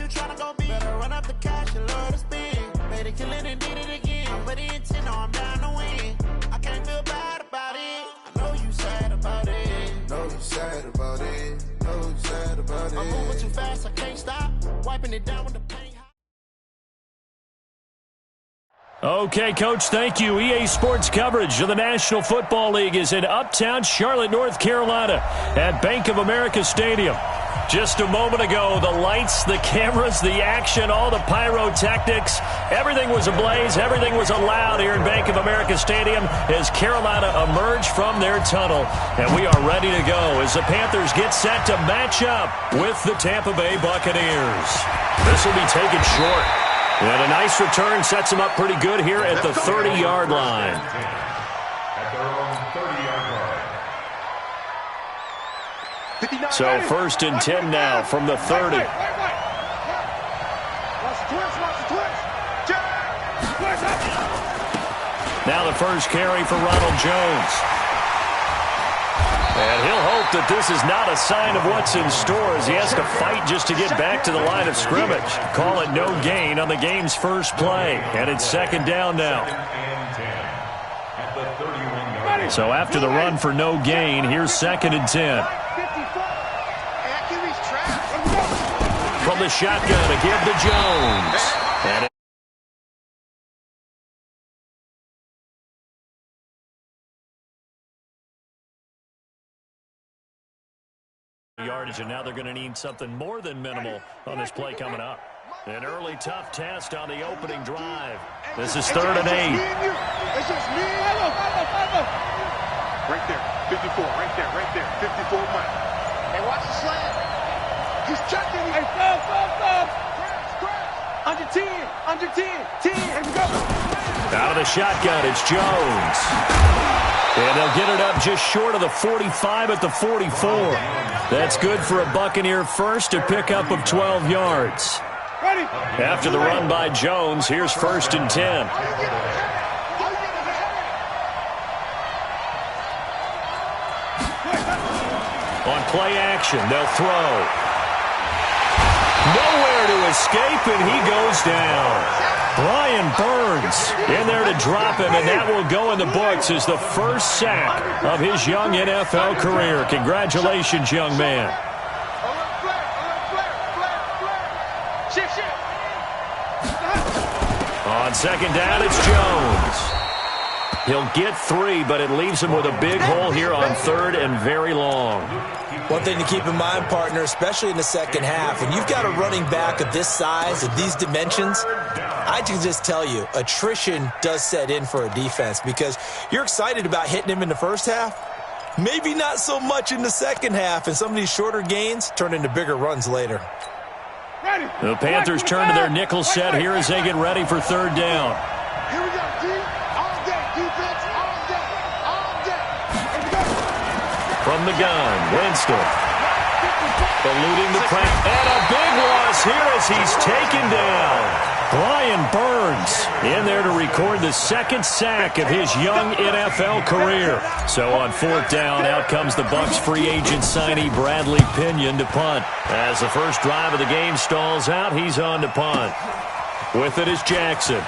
you tryna go be? Better run up the cash and love to spend. Made it killing and did it again. But the intent, no, I'm down to win. I can't feel bad about it. I know you sad about it. Know you sad about it. Know you sad about it. I'm moving too fast, I can't stop. Wiping it down with the paint. Okay, Coach, thank you. EA Sports coverage of the National Football League is in uptown Charlotte, North Carolina at Bank of America Stadium. Just a moment ago, the lights, the cameras, the action, all the pyrotechnics, everything was ablaze, everything was allowed here in Bank of America Stadium as Carolina emerged from their tunnel. And we are ready to go as the Panthers get set to match up with the Tampa Bay Buccaneers. This will be taken short. And a nice return sets him up pretty good here at the 30-yard line. At their own 30-yard line. So 1st and 10 now from the 30. Now the first carry for Ronald Jones. And he'll hope that this is not a sign of what's in store as he has to fight just to get back to the line of scrimmage. Call it no gain on the game's first play. And it's 2nd down now. So after the run for no gain, here's 2nd and 10. From the shotgun to give to Jones. And yardage, and now they're going to need something more than minimal on this play coming up. An early tough test on the opening drive. This is 3rd and 8. It's just me. Right there, 54, right there, 54 Mike. Hey, watch the slant. He's checking. Hey, stop. Under 10, 10, here we go. Out of the shotgun, it's Jones. And they'll get it up just short of the 45 at the 44. That's good for a Buccaneer first, a pickup of 12 yards. After the run by Jones, here's 1st and 10. On play action, they'll throw. Nowhere to escape, and he goes down. Brian Burns in there to drop him, and that will go in the books as the first sack of his young NFL career. Congratulations, young man. On 2nd down, it's Jones. He'll get 3, but it leaves him with a big hole here on 3rd and very long. One thing to keep in mind, partner, especially in the second half, when you've got a running back of this size, of these dimensions, I can just tell you, attrition does set in for a defense because you're excited about hitting him in the first half. Maybe not so much in the second half, and some of these shorter gains turn into bigger runs later. The Panthers turn to their nickel set here as they get ready for 3rd down. Here we go, D. All day, defense, all day, all day. Here we go. From the gun, Winston. Eluding the press. And a big loss here as he's taken down. Brian Burns in there to record the 2nd sack of his young NFL career. So on 4th down, out comes the Bucs free agent signee Bradley Pinion to punt. As the first drive of the game stalls out, he's on to punt. With it is Jackson.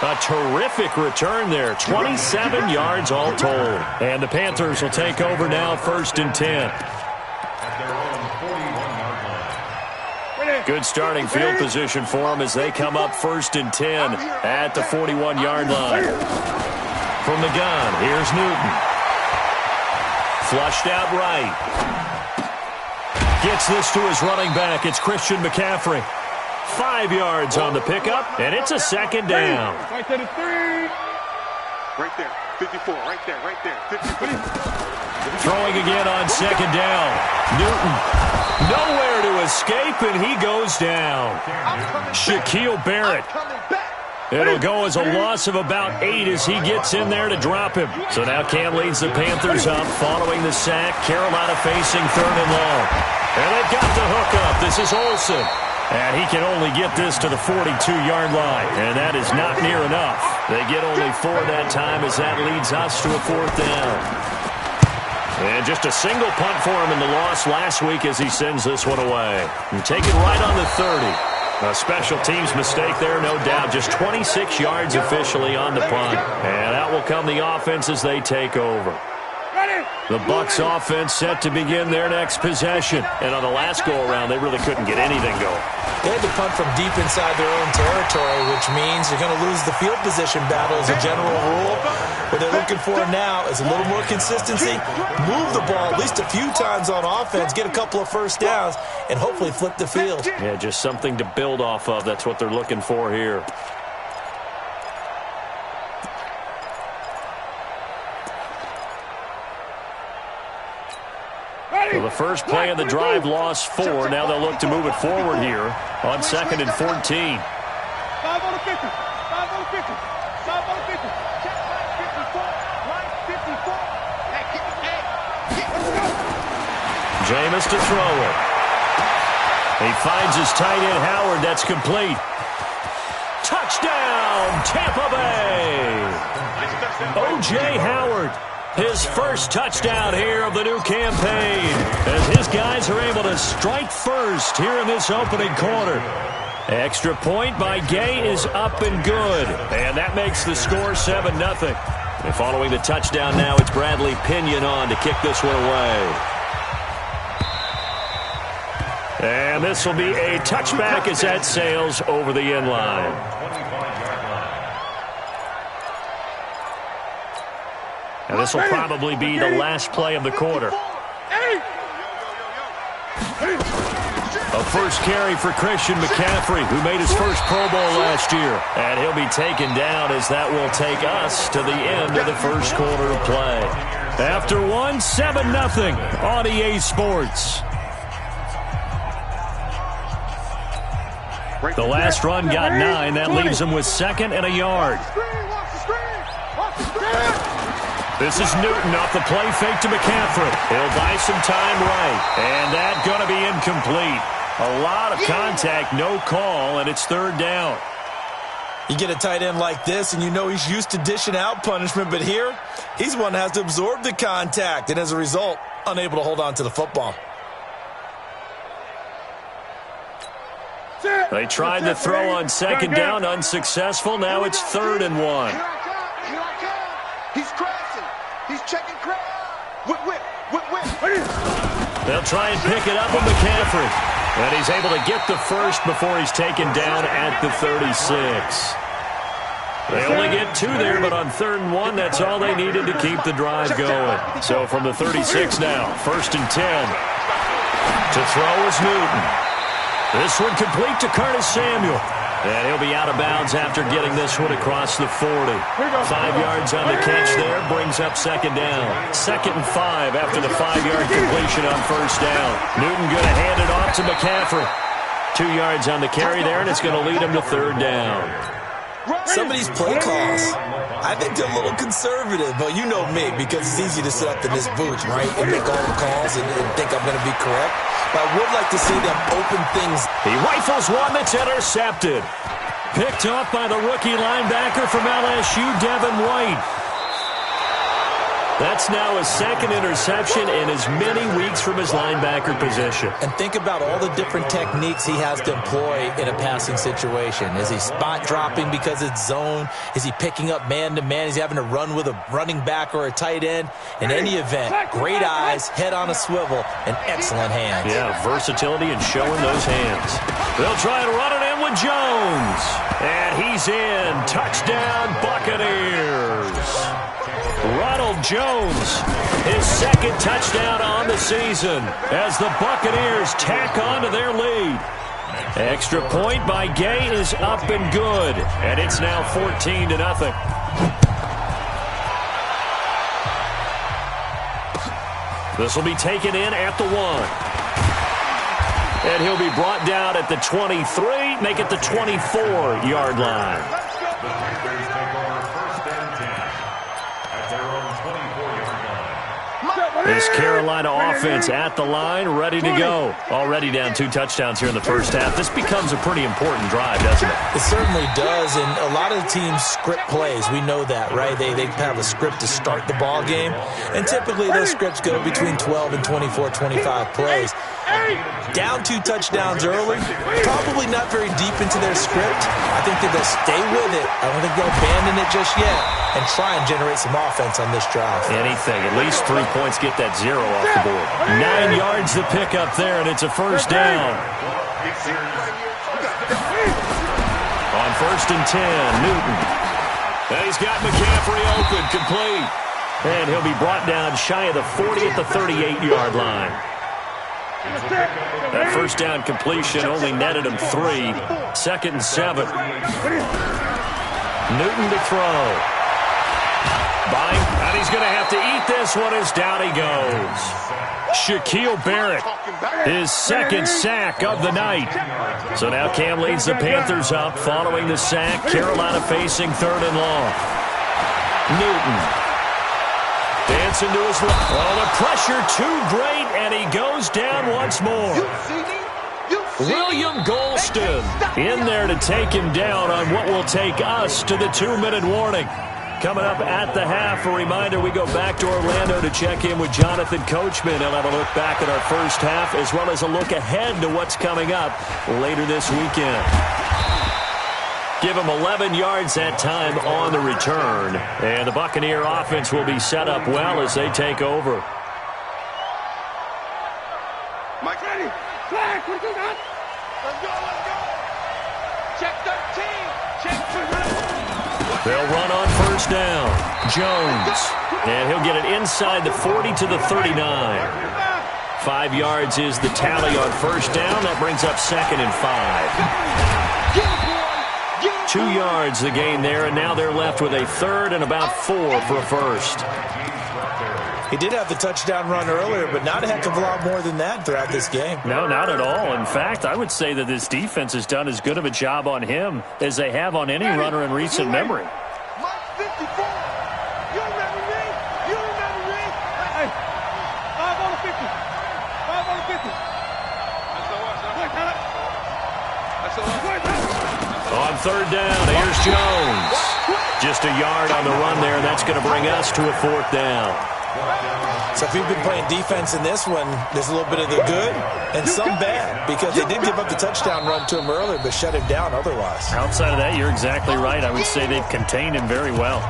A terrific return there, 27 yards all told. And the Panthers will take over now, 1st and 10. Good starting field position for them as they come up 1st and 10 at the 41-yard line. From the gun, here's Newton. Flushed out right. Gets this to his running back. It's Christian McCaffrey. 5 yards on the pickup, and it's a 2nd down. Right to the 3. Right there, 54, right there, 54. Throwing again on 2nd down. Newton. Nowhere to escape, and he goes down. Shaquille Barrett. It'll go as a loss of about 8 as he gets in there to drop him. So now Cam leads the Panthers up following the sack. Carolina facing 3rd and long. And they've got the hook up. This is Olsen. And he can only get this to the 42-yard line. And that is not near enough. They get only 4 that time as that leads us to a 4th down. And just a single punt for him in the loss last week as he sends this one away. And take it right on the 30. A special teams mistake there, no doubt. Just 26 yards officially on the punt. And out will come the offense as they take over. The Bucs offense set to begin their next possession. And on the last go-around, they really couldn't get anything going. They had to punt from deep inside their own territory, which means you're going to lose the field position battle as a general rule. What they're looking for now is a little more consistency, move the ball at least a few times on offense, get a couple of first downs, and hopefully flip the field. Yeah, just something to build off of. That's what they're looking for here. So the first play of the drive lost 4. Now they'll look to move it forward here on 2nd and 14. 5 on the 50. 5 on the 50. 5 on the 50. Check line 54. Line 54. Hey, let's go. Jameis to throw it. He finds his tight end Howard. That's complete. Touchdown, Tampa Bay. O.J. Howard. His first touchdown here of the new campaign as his guys are able to strike first here in this opening quarter. Extra point by Gay is up and good, and that makes the score 7-0. And following the touchdown now, it's Bradley Pinion on to kick this one away. And this will be a touchback as that sails over the end line. And this will probably be the last play of the quarter. A first carry for Christian McCaffrey, who made his first Pro Bowl last year. And he'll be taken down as that will take us to the end of the first quarter of play. After one, 7-0 on EA Sports. The last run got 9. That leaves him with 2nd and a yard. This is Newton off the play fake to McCaffrey. He'll buy some time right. And that's going to be incomplete. A lot of contact, no call, and it's 3rd down. You get a tight end like this, and you know he's used to dishing out punishment, but here, he's one that has to absorb the contact, and as a result, unable to hold on to the football. They tried to throw on 2nd down, unsuccessful. Now it's 3rd and 1. He's crashing. He's checking crash. Whip. They'll try and pick it up with McCaffrey. And he's able to get the first before he's taken down at the 36. They only get 2 there, but on 3rd and 1, that's all they needed to keep the drive going. So from the 36 now, 1st and 10. To throw is Newton. This one complete to Curtis Samuel. And he'll be out of bounds after getting this one across the 40. 5 yards on the catch there, brings up 2nd down. 2nd and 5 after the 5-yard completion on 1st down. Newton going to hand it off to McCaffrey. 2 yards on the carry there, and it's going to lead him to 3rd down. Some of these play calls, I think they're a little conservative, but you know me, because it's easy to sit up in this booth, right, and make all the calls and think I'm going to be correct. But I would like to see them open things. He rifles one that's intercepted. Picked off by the rookie linebacker from LSU, Devin White. That's now his 2nd interception in as many weeks from his linebacker position. And think about all the different techniques he has to employ in a passing situation. Is he spot dropping because it's zone? Is he picking up man-to-man? Is he having to run with a running back or a tight end? In any event, great eyes, head on a swivel, and excellent hands. Yeah, versatility and showing those hands. They'll try to run it in with Jones. And he's in. Touchdown, Buccaneers. Ronald Jones, his 2nd touchdown on the season as the Buccaneers tack on to their lead. Extra point by Gay is up and good, and it's now 14-0. This will be taken in at the 1. And he'll be brought down at the 23, make it the 24-yard line. This Carolina offense at the line, ready to go. Already down 2 touchdowns here in the first half. This becomes a pretty important drive, doesn't it? It certainly does, and a lot of the teams script plays. We know that, right? They have a script to start the ball game, and typically those scripts go between 12 and 24, 25 plays. Down 2 touchdowns early, probably not very deep into their script. I think that they'll stay with it. I don't think they'll abandon it just yet and try and generate some offense on this drive. Anything. At least 3 points, get that 0 off the board. 9 yards to pick up there, and it's a first down. On 1st and 10, Newton. And he's got McCaffrey open, complete. And he'll be brought down shy of the 40 at the 38-yard line. That first down completion only netted him 3. 2nd and 7. Newton to throw. And he's going to have to eat this one as down he goes. Shaquille Barrett, his 2nd sack of the night. So now Cam leads the Panthers up following the sack. Carolina facing 3rd and long. Newton. Dancing to his left. Oh, the pressure too great, and he goes down once more. William Golston in there to take him down on what will take us to the 2-minute warning. Coming up at the half, a reminder, we go back to Orlando to check in with Jonathan Coachman. He'll have a look back at our first half as well as a look ahead to what's coming up later this weekend. Give him 11 yards that time on the return. And the Buccaneer offense will be set up well as they take over. Mike, ready? Flag, what you got? Let's go, let's go. Check 13. Check 13. They'll run on first down. Jones. And he'll get it inside the 40 to the 39. 5 yards is the tally on first down. That brings up 2nd and 5. 2 yards the gain there, and now they're left with a 3rd and about 4 for a first. He did have the touchdown run earlier, but not a heck of a lot more than that throughout this game. No, not at all. In fact, I would say that this defense has done as good of a job on him as they have on any runner in recent memory. Mike 54. You remember me? You remember me? Hey, 5 on the 50. 5 on the 50. That's the one, On 3rd down, here's Jones. Just a yard on the run there, and that's going to bring us to a 4th down. So if you've been playing defense in this one, there's a little bit of the good and some bad, because they did give up the touchdown run to him earlier, but shut him down otherwise. Outside of that, you're exactly right. I would say they've contained him very well.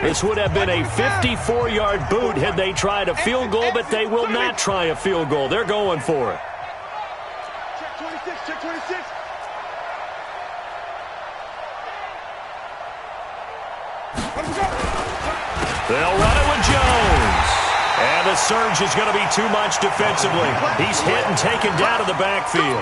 This would have been a 54-yard boot had they tried a field goal, but they will not try a field goal. They're going for it. Check 26, check 26. They'll run it with Jones. And the surge is going to be too much defensively. He's hit and taken down to the backfield.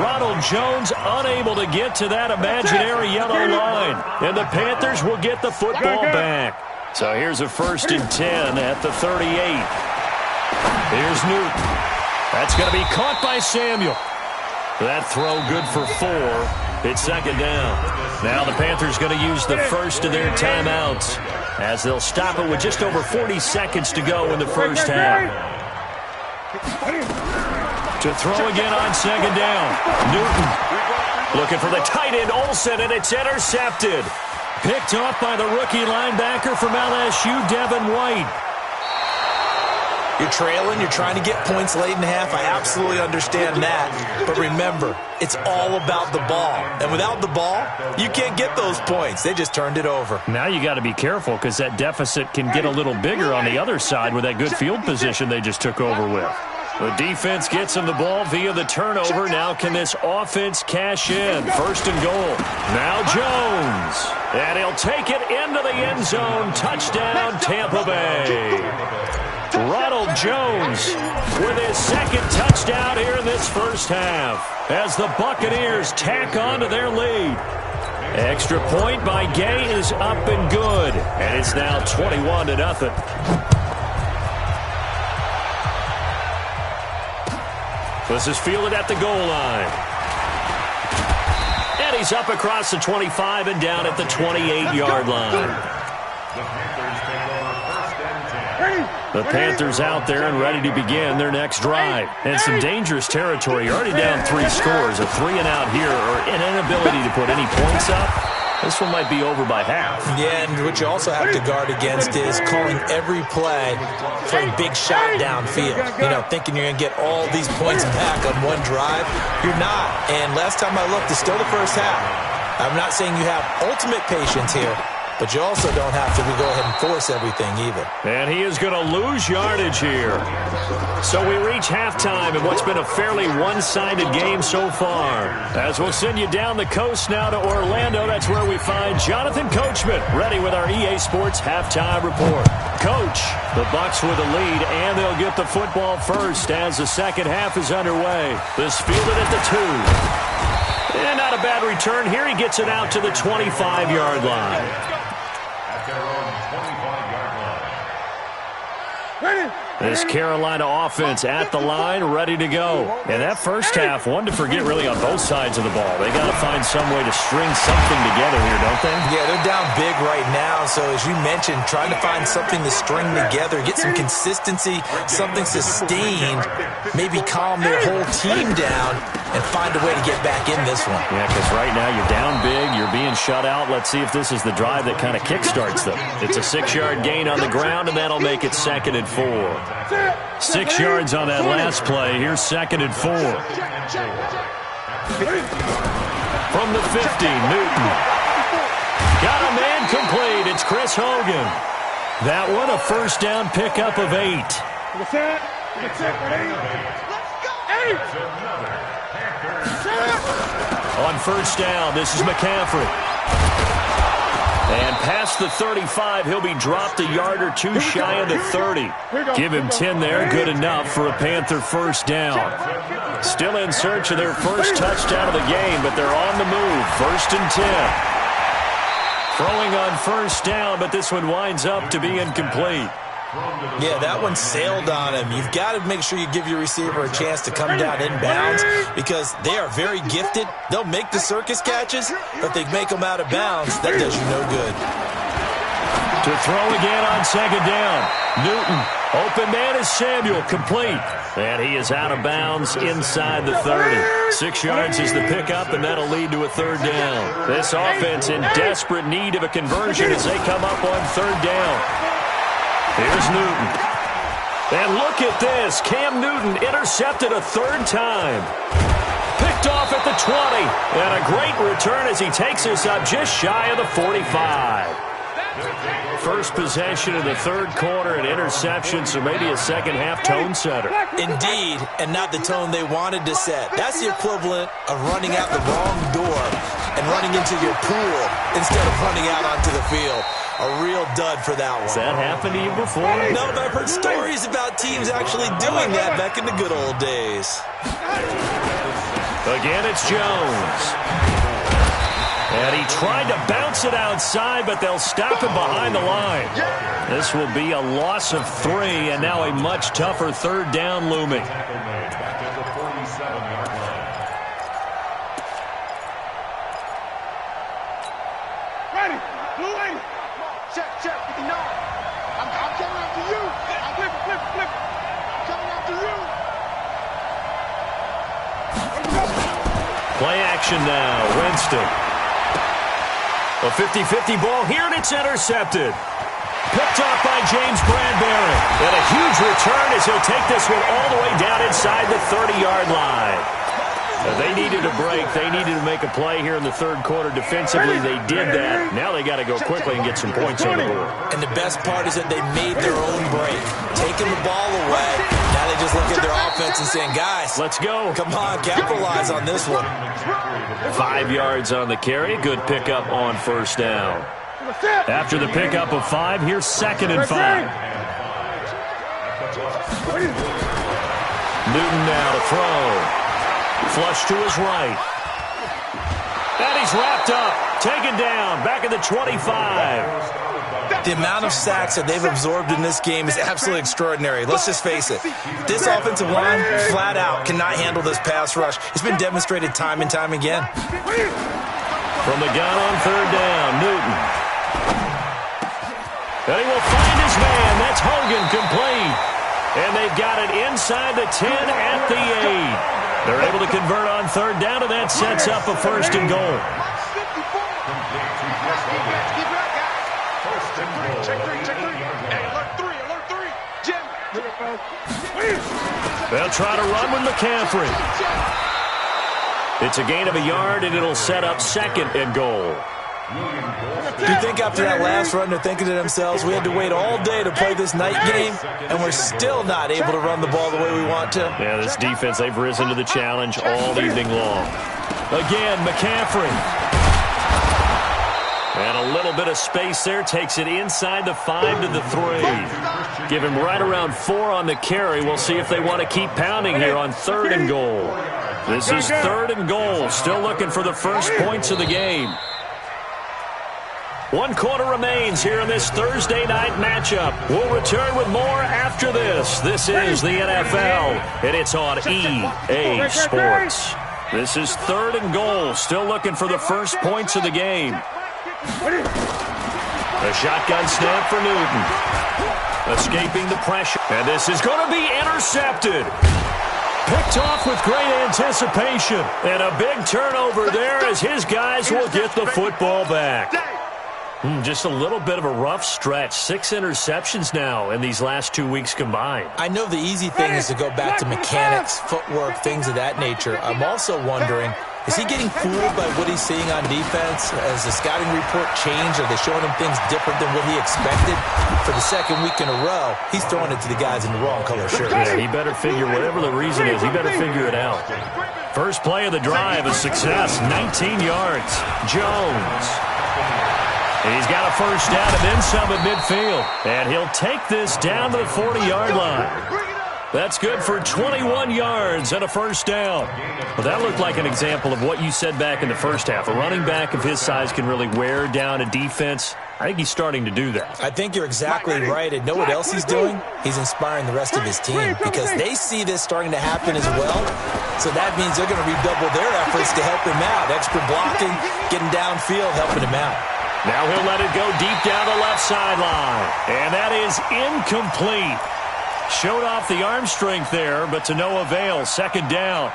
Ronald Jones unable to get to that imaginary yellow line. And the Panthers will get the football back. So here's a 1st and 10 at the 38. Here's Newton. That's going to be caught by Samuel. That throw good for 4. It's 2nd down. Now the Panthers going to use the first of their timeouts as they'll stop it with just over 40 seconds to go in the first half. To throw again on 2nd down. Newton looking for the tight end Olsen, and it's intercepted. Picked off by the rookie linebacker from LSU, Devin White. You're trailing, you're trying to get points late in half. I absolutely understand that. But remember, it's all about the ball. And without the ball, you can't get those points. They just turned it over. Now you got to be careful because that deficit can get a little bigger on the other side with that good field position they just took over with. The defense gets him the ball via the turnover. Now can this offense cash in? 1st and goal. Now Jones. And he'll take it into the end zone. Touchdown, Tampa Bay. Ronald Jones with his 2nd touchdown here in this first half as the Buccaneers tack on to their lead. Extra point by Gay is up and good. And it's now 21-0. This is fielded at the goal line. And he's up across the 25 and down at the 28-yard line. The Panthers out there and ready to begin their next drive. And some dangerous territory. You're already down 3 scores. A 3-and-out here or an inability to put any points up. This one might be over by half. Yeah, and what you also have to guard against is calling every play for a big shot downfield. You know, thinking you're going to get all these points back on one drive. You're not. And last time I looked, it's still the first half. I'm not saying you have ultimate patience here, but you also don't have to go ahead and force everything either. And he is going to lose yardage here. So we reach halftime in what's been a fairly one-sided game so far. As we'll send you down the coast now to Orlando, that's where we find Jonathan Coachman, ready with our EA Sports halftime report. Coach, the Bucs with a lead, and they'll get the football first as the second half is underway. This fielded at the 2. And not a bad return here. He gets it out to the 25-yard line. This Carolina offense at the line, ready to go. And that first half, one to forget really on both sides of the ball. They got to find some way to string something together here, don't they? Yeah, they're down big right now. So as you mentioned, trying to find something to string together, get some consistency, something sustained, maybe calm their whole team down and find a way to get back in this one. Yeah, because right now you're down big, you're being shut out. Let's see if this is the drive that kind of kickstarts them. It's a 6-yard gain on the ground, and that'll make it 2nd and 4. 6 yards on that last play. Here's 2nd and 4. From the 50, Newton. Got a man complete. It's Chris Hogan. That one, a first down pickup of 8. On first down, this is McCaffrey. And past the 35, he'll be dropped a yard or two shy of the 30. Give him 10 there, good enough for a Panther first down. Still in search of their first touchdown of the game, but they're on the move. 1st and 10. Throwing on first down, but this one winds up to be incomplete. Yeah, that one sailed on him. You've got to make sure you give your receiver a chance to come down inbounds because they are very gifted. They'll make the circus catches, but if they make them out of bounds, that does you no good. To throw again on 2nd down. Newton, open man is Samuel, complete. And he is out of bounds inside the 30. 6 yards is the pickup, and that'll lead to a 3rd down. This offense in desperate need of a conversion as they come up on 3rd down. Here's Newton. And look at this. Cam Newton intercepted a 3rd time. Picked off at the 20. And a great return as he takes us up just shy of the 45. First possession in the 3rd quarter, an interception, so maybe a second-half tone setter. Indeed, and not the tone they wanted to set. That's the equivalent of running out the wrong door and running into your pool instead of running out onto the field. A real dud for that one. Has that happened to you before? No, but I've heard stories about teams actually doing that back in the good old days. Again, it's Jones. And he tried to bounce it outside, but they'll stop him behind the line. This will be a loss of 3, and now a much tougher 3rd down looming. Play action now, Winston. A 50-50 ball here, and it's intercepted. Picked off by James Bradbury. And a huge return as he'll take this one all the way down inside the 30-yard line. They needed a break. They needed to make a play here in the 3rd quarter defensively. They did that. Now they got to go quickly and get some points on the board. And the best part is that they made their own break. Taking the ball away. Now they just look at their offense and saying, guys, let's go. Come on, capitalize on this one. 5 yards on the carry. Good pickup on first down. After the pickup of 5, here's 2nd and 5. Newton now to throw. Flush to his right. And he's wrapped up. Taken down. Back at the 25. The amount of sacks that they've absorbed in this game is absolutely extraordinary. Let's just face it. This offensive line, flat out, cannot handle this pass rush. It's been demonstrated time and time again. From the gun on third down, Newton. And he will find his man. That's Hogan, complete. And they've got it inside the 10 at the 8. They're able to convert on third down, and that sets up a 1st and goal. They'll try to run with McCaffrey. It's a gain of a yard, and it'll set up 2nd and goal. Do you think after that last run they're thinking to themselves, we had to wait all day to play this night game, and we're still not able to run the ball the way we want to? Yeah, this defense, they've risen to the challenge all evening long. Again, McCaffrey. And a little bit of space there, takes it inside the 5 to the 3. Give him right around 4 on the carry. We'll see if they want to keep pounding here on 3rd and goal. This is 3rd and goal, still looking for the first points of the game. 1 quarter remains here in this Thursday night matchup. We'll return with more after this. This is the NFL, and it's on EA Sports. This is 3rd and goal, still looking for the first points of the game. A shotgun snap for Newton. Escaping the pressure. And this is going to be intercepted. Picked off with great anticipation. And a big turnover there as his guys will get the football back. Just a little bit of a rough stretch. 6 interceptions now in these last 2 weeks combined. I know the easy thing is to go back to mechanics, footwork, things of that nature. I'm also wondering, is he getting fooled by what he's seeing on defense? Has the scouting report changed? Are they showing him things different than what he expected? For the 2nd week in a row, he's throwing it to the guys in the wrong color shirt. Yeah, he better figure, whatever the reason is, he better figure it out. First play of the drive, a success, 19 yards. Jones. He's got a first down and then some at midfield. And he'll take this down to the 40-yard line. That's good for 21 yards and a first down. Well, that looked like an example of what you said back in the first half. A running back of his size can really wear down a defense. I think he's starting to do that. I think you're exactly right. And know what else he's doing? He's inspiring the rest of his team because they see this starting to happen as well. So that means they're going to redouble their efforts to help him out. Extra blocking, getting downfield, helping him out. Now he'll let it go deep down the left sideline. And that is incomplete. Showed off the arm strength there, but to no avail. 2nd down.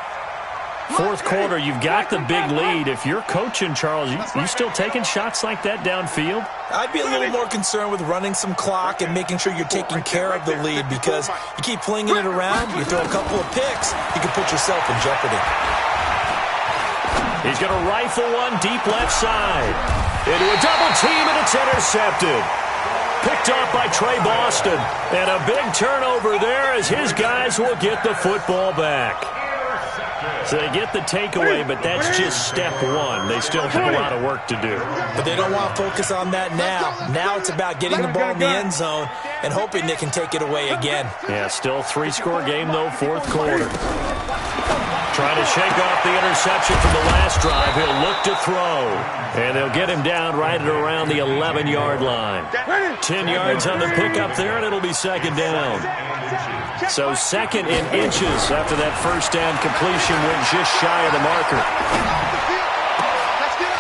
4th quarter, you've got the big lead. If you're coaching, Charles, you still taking shots like that downfield? I'd be a little more concerned with running some clock and making sure you're taking care of the lead because you keep flinging it around, you throw a couple of picks, you can put yourself in jeopardy. He's going to rifle one deep left side. Into a double team, and it's intercepted. Picked off by Trey Boston. And a big turnover there as his guys will get the football back. So they get the takeaway, but that's just step 1. They still have a lot of work to do. But they don't want to focus on that now. Now it's about getting the ball in the end zone and hoping they can take it away again. Yeah, still 3-score game, though, 4th quarter. Trying to shake off the interception from the last drive. He'll look to throw. And they'll get him down right at around the 11-yard line. 10 yards on the pickup there, and it'll be 2nd down. So 2nd in inches after that first down completion went just shy of the marker.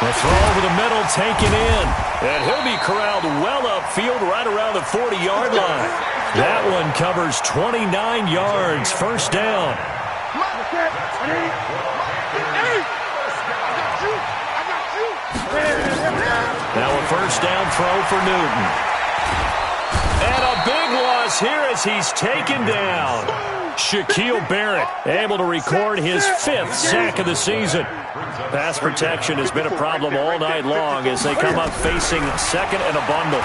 The throw over the middle taken in. And he'll be corralled well upfield right around the 40-yard line. That one covers 29 yards. First down. Now a first down throw for Newton. And a big loss here as he's taken down. Shaquille Barrett able to record his 5th sack of the season. Pass protection has been a problem all night long as they come up facing 2nd and a bundle.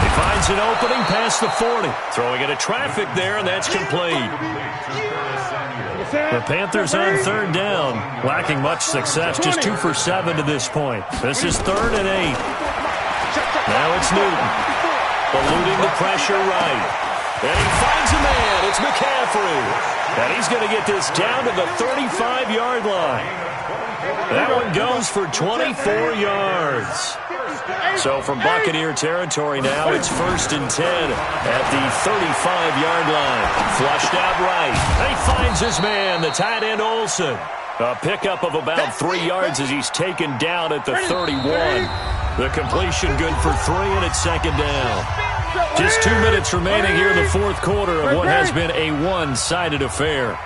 He finds an opening past the 40. Throwing into traffic there, and that's complete. The Panthers on 3rd down, lacking much success, just 2 for 7 to this point. This is 3rd and 8. Now it's Newton, eluding the pressure right. And he finds a man. It's McCaffrey. And he's going to get this down to the 35-yard line. That one goes for 24 yards. So from Buccaneer territory now, it's 1st and 10 at the 35-yard line. Flushed out right. He finds his man, the tight end Olsen. A pickup of about 3 yards as he's taken down at the 31. The completion good for 3, and it's 2nd down. Just 2 minutes remaining here in the 4th quarter of what has been a one-sided affair.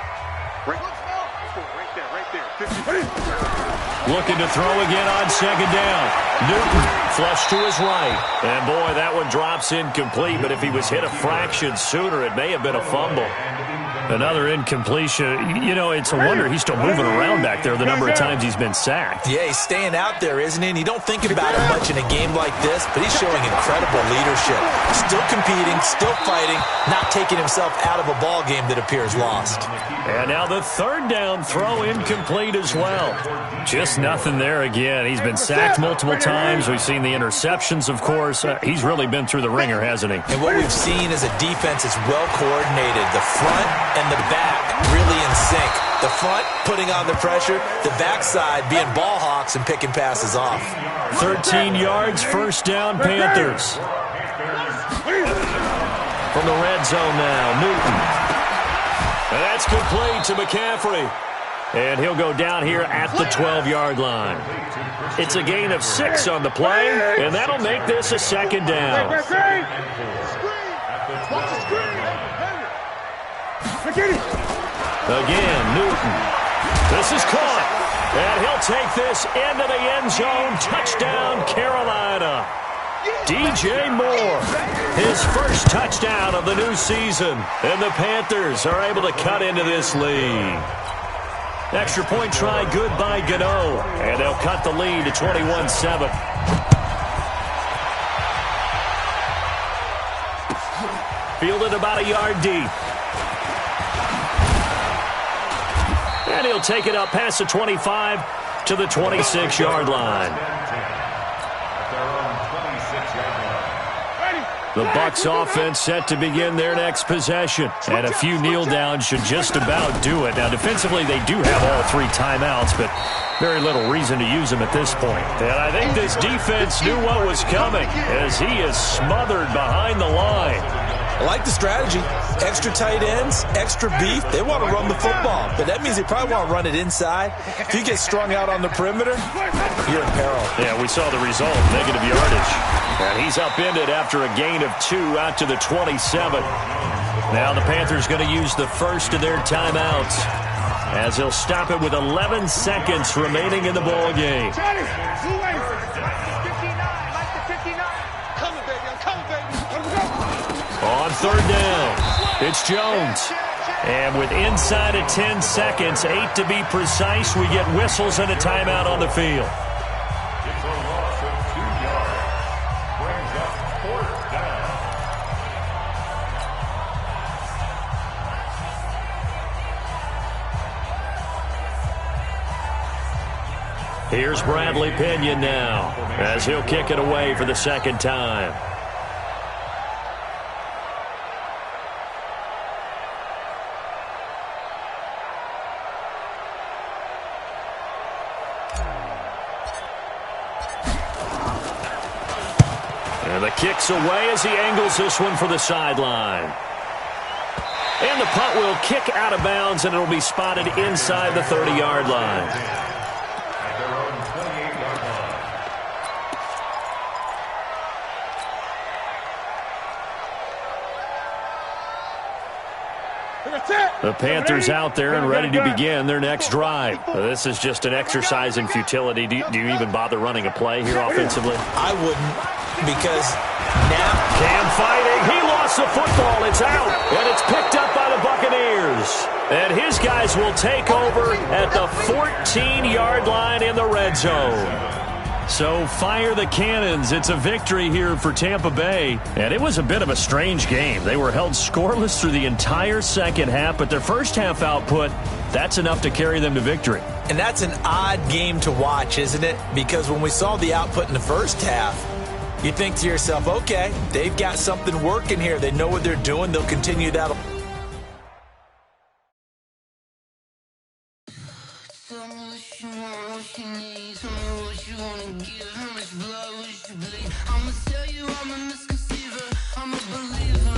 Looking to throw again on 2nd down. Newton flushed to his right. And, boy, that one drops incomplete. But if he was hit a fraction sooner, it may have been a fumble. Another incompletion. You know, it's a wonder he's still moving around back there the number of times he's been sacked. Yeah, he's staying out there, isn't he? And you don't think about it much in a game like this, but he's showing incredible leadership. Still competing, still fighting, not taking himself out of a ball game that appears lost. And now the 3rd down throw incomplete as well. Just nothing there again. He's been sacked multiple times. We've seen the interceptions, of course. He's really been through the ringer, hasn't he? And what we've seen is a defense that's well coordinated. The front and the back really in sync. The front putting on the pressure, the backside being ball hawks and picking passes off. 13 yards, 1st down, Panthers. From the red zone now, Newton. And that's complete to McCaffrey. And he'll go down here at the 12-yard line. It's a gain of 6 on the play, and that'll make this a 2nd down. Again, Newton. This is caught. And he'll take this into the end zone. Touchdown, Carolina. DJ Moore, his first touchdown of the new season. And the Panthers are able to cut into this lead. Extra point try good by Gano. And they'll cut the lead to 21-7. Fielded about a yard deep. And he'll take it up past the 25 to the 26-yard line. The Bucs offense set to begin their next possession. And a few kneel downs should just about do it. Now, defensively, they do have all 3 timeouts, but very little reason to use them at this point. And I think this defense knew what was coming as he is smothered behind the line. I like the strategy. Extra tight ends, extra beef. They want to run the football, but that means they probably want to run it inside. If you get strung out on the perimeter, you're in peril. Yeah, we saw the result, negative yardage. And he's upended after a gain of 2 out to the 27. Now the Panthers going to use the first of their timeouts as he'll stop it with 11 seconds remaining in the ball game. On 3rd down, it's Jones. And with inside of 10 seconds, 8 to be precise, we get whistles and a timeout on the field. It's a loss of 2 yards. Brings up 4th down. Here's Bradley Pinion now as he'll kick it away for the 2nd time. And the kick's away as he angles this one for the sideline. And the punt will kick out of bounds, and it'll be spotted inside the 30-yard line. At their own 28-yard line. The Panthers out there and ready to begin their next drive. This is just an exercise in futility. Do you even bother running a play here offensively? I wouldn't, because now Cam fighting. He lost the football. It's out, and it's picked up by the Buccaneers. And his guys will take over at the 14-yard line in the red zone. So fire the cannons. It's a victory here for Tampa Bay. And it was a bit of a strange game. They were held scoreless through the entire second half, but their first half output, that's enough to carry them to victory. And that's an odd game to watch, isn't it? Because when we saw the output in the first half, you think to yourself, okay, they've got something working here. They know what they're doing. They'll continue that. Tell me what you want, what you need. Tell me what you wanna give. How much blood? I'ma tell you I'm a misconceiver, I'm a believer.